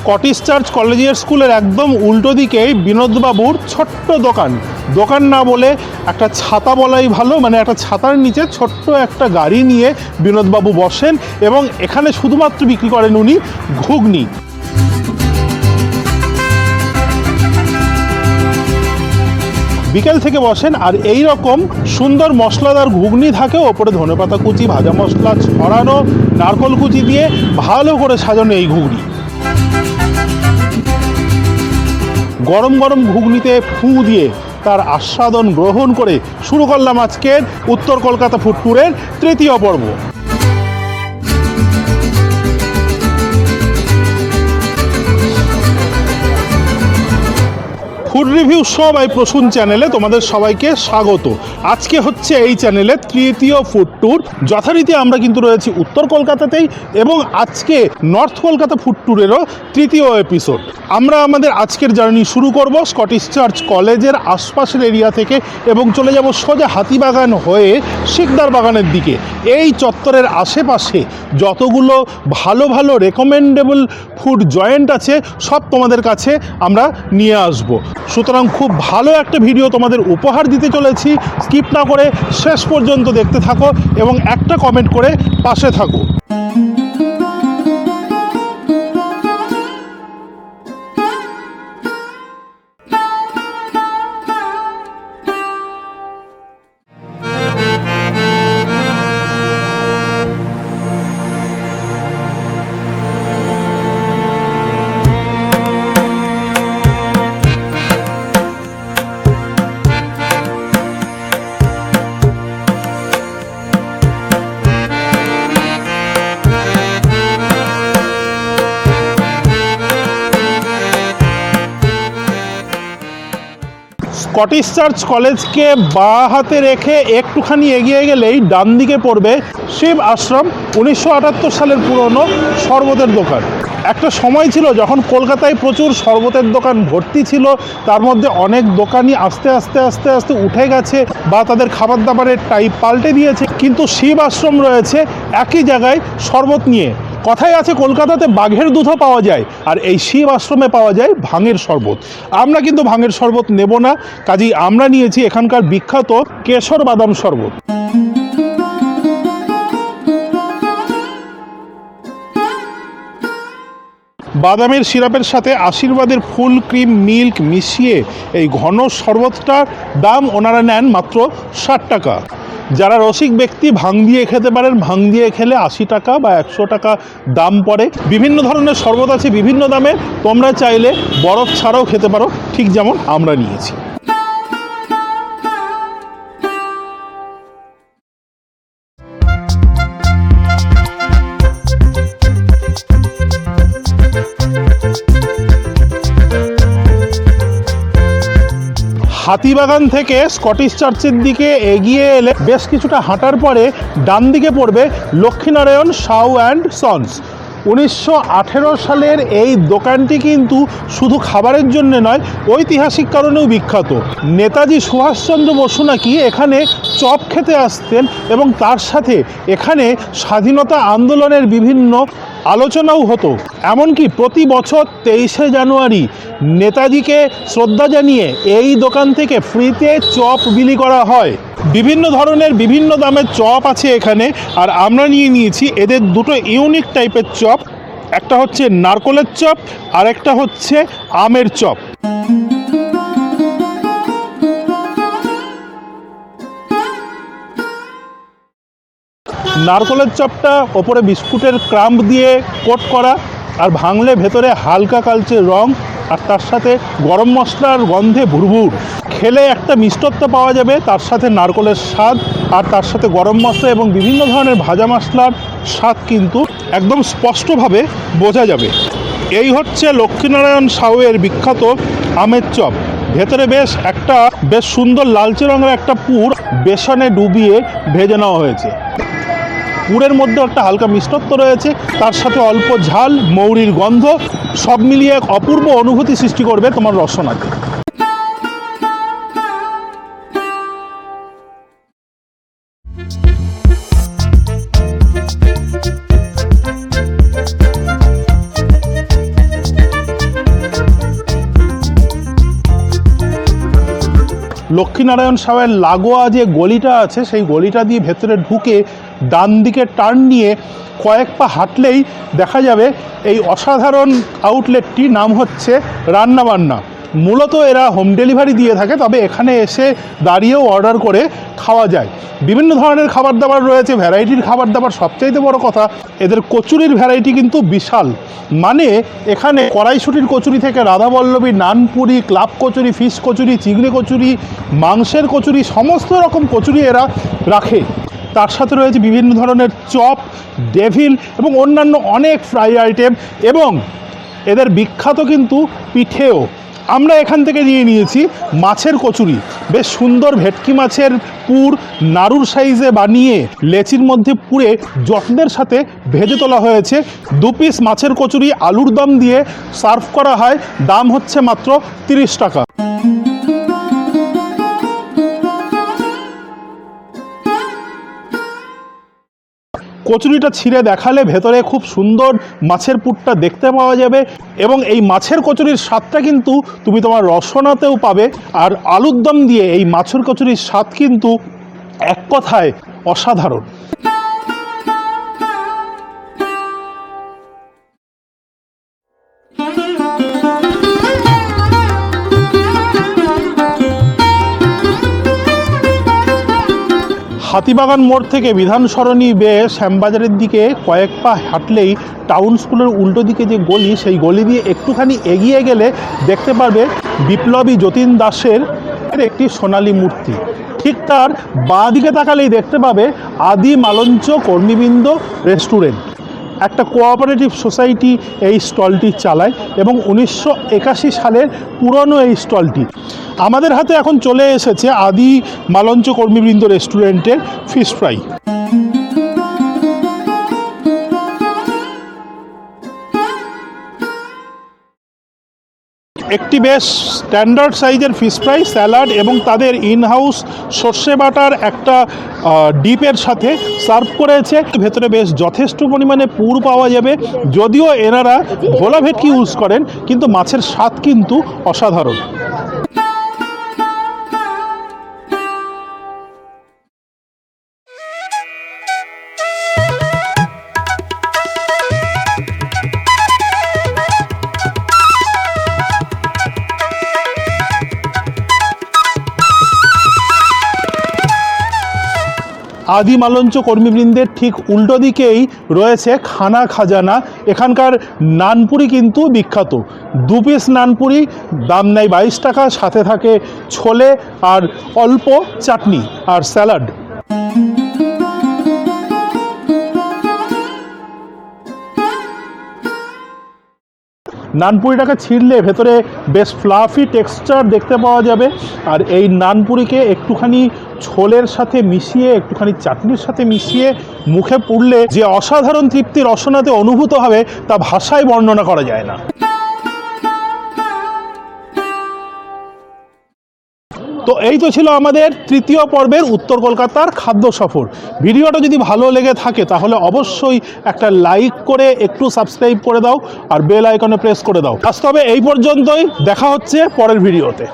Scottish church collegiate স্কুলের একদম উল্টো দিকেই বিনোদবাবুর ছোট্ট দোকান না বলে একটা ছাতা বলাই ভালো, মানে একটা ছাতার নিচে ছোট্ট একটা গাড়ি নিয়ে বিনোদবাবু বসেন এবং এখানে শুধুমাত্র বিক্রি করেন উনি ঘুগনি। বিকেল থেকে বসেন আর এই রকম সুন্দর মশলাদার ঘুগনি থাকে, ওপরে ধনেপাতা কুচি, ভাজা মশলা ছড়ানো, নারকোল কুচি দিয়ে ভালো করে সাজানো এই ঘুগনি। গরম গরম ঘুগনিতে ফু দিয়ে তার আস্বাদন গ্রহণ করে শুরু করলাম আজকের উত্তর কলকাতা ফুড ট্যুরের তৃতীয় পর্ব। Food review show by Prasun চ্যানেলে তোমাদের সবাইকে স্বাগত। আজকে হচ্ছে এই চ্যানেলের তৃতীয় ফুড ট্যুর। যথারীতি আমরা কিন্তু রয়েছি উত্তর কলকাতাতেই এবং আজকে নর্থ কলকাতা ফুড ট্যুরেরও তৃতীয় এপিসোড। আমরা আমাদের আজকের জার্নি শুরু করব স্কটিশ চার্চ কলেজের আশপাশের এরিয়া থেকে এবং চলে যাব সোজা হাতিবাগান হয়ে শিকদার বাগানের দিকে। এই চত্বরের আশেপাশে যতগুলো ভালো ভালো রেকমেন্ডেবল ফুড জয়েন্ট আছে সব তোমাদের কাছে আমরা নিয়ে আসব। সুতরাং খুব ভালো একটা ভিডিও তোমাদের উপহার দিতে চলেছি। স্কিপ না করে শেষ পর্যন্ত দেখতে থাকো এবং একটা কমেন্ট করে পাশে থাকো। স্কটিশ চার্চ কলেজকে বাঁ হাতে রেখে একটুখানি এগিয়ে গেলেই ডান দিকে পড়বে শিব আশ্রম, 1978 সালের পুরনো শরবতের দোকান। একটা সময় ছিল যখন কলকাতায় প্রচুর শরবতের দোকান ভর্তি ছিল, তার মধ্যে অনেক দোকানই আস্তে আস্তে উঠে গেছে বা তাদের খাবার দাবারের টাইপ পাল্টে দিয়েছে, কিন্তু শিব আশ্রম রয়েছে একই জায়গায় শরবত নিয়ে। কথাই আছে কলকাতাতে বাঘের দুধও পাওয়া যায়, আর এই শিব আশ্রমে পাওয়া যায় ভাঙের শরবত। আমরা কিন্তু ভাঙের শরবত নেব না, কাজেই আমরা নিয়েছি এখানকার বিখ্যাত কেশর বাদাম শরবত। বাদামের সিরাপের সাথে আশীর্বাদের ফুল ক্রিম মিল্ক মিশিয়ে এই ঘন শরবতটার দাম ওনারা নেন মাত্র 60 টাকা। যারা রসিক ব্যক্তি ভাং দিয়ে খেতে পারেন, ভাং দিয়ে খেলে 80 টাকা বা 100 টাকা দাম পড়ে। বিভিন্ন ধরনের শরবত আছে বিভিন্ন দামের, তোমরা চাইলে বরফ ছাড়াও খেতে পারো, ঠিক যেমন আমরা নিয়েছি। হাতিবাগান থেকে স্কটিশ চার্চের দিকে এগিয়ে এলে বেশ কিছুটা হাঁটার পরে ডান দিকে পড়বে লক্ষ্মীনারায়ণ সাউ অ্যান্ড সন্স। 1918 সালের এই দোকানটি কিন্তু শুধু খাবারের জন্য নয়, ঐতিহাসিক কারণেও বিখ্যাত। নেতাজি সুভাষচন্দ্র বসু নাকি এখানে চপ খেতে আসতেন এবং তার সাথে এখানে স্বাধীনতা আন্দোলনের বিভিন্ন আলোচনাও হতো। এমনকি প্রতি বছর 23শে জানুয়ারি নেতাজিকে শ্রদ্ধা জানিয়ে এই দোকান থেকে ফ্রিতে চপ বিলি করা হয়। বিভিন্ন ধরনের বিভিন্ন দামের চপ আছে এখানে, আর আমরা নিয়েছি এদের দুটো ইউনিক টাইপের চপ। একটা হচ্ছে নারকোলের চপ আর একটা হচ্ছে আমের চপ। নারকোলের চপটা ওপরে বিস্কুটের ক্রাম্ব দিয়ে কোট করা, আর ভাঙলে ভেতরে হালকা কালচে রং, আর তার সাথে গরম মশলার গন্ধে ভুরভুর। খেলে একটা মিষ্টত্ব পাওয়া যাবে, তার সাথে নারকোলের স্বাদ আর তার সাথে গরম মশলা এবং বিভিন্ন ধরনের ভাজা মশলার স্বাদ কিন্তু একদম স্পষ্টভাবে বোঝা যাবে। এই হচ্ছে লক্ষ্মীনারায়ণ সাউয়ের বিখ্যাত আমের চপ। ভেতরে বেশ সুন্দর লালচে রঙের একটা পুর বেসনে ডুবিয়ে ভেজে নেওয়া হয়েছে। পুরের মধ্যে একটা হালকা মিষ্টত্ব রয়েছে, তার সাথে অল্প ঝাল, মৌরির গন্ধ, সব মিলিয়ে এক অপূর্ব অনুভূতি সৃষ্টি করবে তোমার রসনাতে। লক্ষ্মীনারায়ণ সাউয়ের লাগোয়া যে গলিটা আছে সেই গলিটা দিয়ে ভেতরে ঢুকে ডান দিকে টার্ন নিয়ে কয়েক পা হাঁটলেই দেখা যাবে এই অসাধারণ আউটলেটটি, নাম হচ্ছে রান্নাবান্না। মূলত এরা হোম ডেলিভারি দিয়ে থাকে, তবে এখানে এসে দাঁড়িয়েও অর্ডার করে খাওয়া যায়। বিভিন্ন ধরনের খাবার দাবার রয়েছে, ভ্যারাইটির খাবার দাবার। সবচাইতে বড় কথা, এদের কচুরির ভ্যারাইটি কিন্তু বিশাল। মানে এখানে কড়াইশুঁটির কচুরি থেকে রাধাবল্লভী, নানপুরি, ক্লাব কচুরি, ফিশ কচুরি, চিংড়ি কচুরি, মাংসের কচুরি, সমস্ত রকম কচুরি এরা রাখে। তার সাথে রয়েছে বিভিন্ন ধরনের চপ, ডেভিল এবং অন্যান্য অনেক ফ্রাই আইটেম, এবং এদের বিখ্যাত কিন্তু পিঠেও। আমরা এখান থেকে নিয়েছি মাছের কচুরি, বেশ সুন্দর ভেটকি মাছের পুর নাড়ুর সাইজে বানিয়ে লেচির মধ্যে পুরে যত্নের সাথে ভেজে তোলা হয়েছে। 2 পিস মাছের কচুরি আলুর দম দিয়ে সার্ভ করা হয়, দাম হচ্ছে মাত্র 30 টাকা। কচুরিটা ছিঁড়ে দেখালে ভেতরে খুব সুন্দর মাছের পুরটা দেখতে পাওয়া যাবে, এবং এই মাছের কচুরির স্বাদটা কিন্তু তুমি তোমার রসনাতেও পাবে। আর আলুর দম দিয়ে এই মাছের কচুরির স্বাদ কিন্তু এক কথায় অসাধারণ। হাতিবাগান মোড় থেকে বিধান সরণি বেয়ে শ্যামবাজারের দিকে কয়েক পা হাঁটলেই টাউন স্কুলের উল্টো দিকে যে গলি, সেই গলি দিয়ে একটুখানি এগিয়ে গেলে দেখতে পারবে বিপ্লবী যতীন দাসের একটি সোনালী মূর্তি। ঠিক তার বাঁ দিকে তাকালেই দেখতে পাবে আদি মালঞ্চ কর্মীবৃন্দ রেস্টুরেন্ট। একটা কোঅপারেটিভ সোসাইটি এই স্টলটি চালায়, এবং 1981 সালের পুরনো এই স্টলটি। আমাদের হাতে এখন চলে এসেছে আদি মালঞ্চ কর্মীবৃন্দ রেস্টুরেন্টের ফিশ ফ্রাই। একটি বেশ স্ট্যান্ডার্ড সাইজের ফিশ ফ্রাই, স্যালাড এবং তাদের ইনহাউস সর্ষে বাটার একটা ডিপের সাথে সার্ভ করেছে। ভেতরে বেশ যথেষ্ট পরিমাণে পুর পাওয়া যাবে। যদিও এনারা ভোলা ভেটকি ইউজ করেন, কিন্তু মাছের স্বাদ কিন্তু অসাধারণ। আদি মালঞ্চ কর্মীবৃন্দের ঠিক উল্টো দিকেই রয়েছে খানা খাজানা। এখানকার নানপুরি কিন্তু বিখ্যাত। 2 পিস নানপুরি, দাম নেয় 22 টাকা, সাথে থাকে ছোলে আর অল্প চাটনি আর স্যালাড। নানপুরিটাকে ছিঁড়লে ভেতরে বেশ ফ্লাফি টেক্সচার দেখতে পাওয়া যাবে। আর এই নানপুরিকে একটুখানি ছোলের সাথে মিশিয়ে, একটুখানি চাটনির সাথে মিশিয়ে মুখে পুড়লে যে অসাধারণ তৃপ্তি রসনাতে অনুভূত হবে তা ভাষায় বর্ণনা করা যায় না। তো এই তো ছিল আমাদের তৃতীয় পর্বের উত্তর কলকাতার খাদ্য সফর। ভিডিওটা যদি ভালো লেগে থাকে তাহলে অবশ্যই একটা লাইক করে একটু সাবস্ক্রাইব করে দাও, আর বেল আইকনে প্রেস করে দাও। আজ তবে এই পর্যন্তই, দেখা হচ্ছে পরের ভিডিওতে।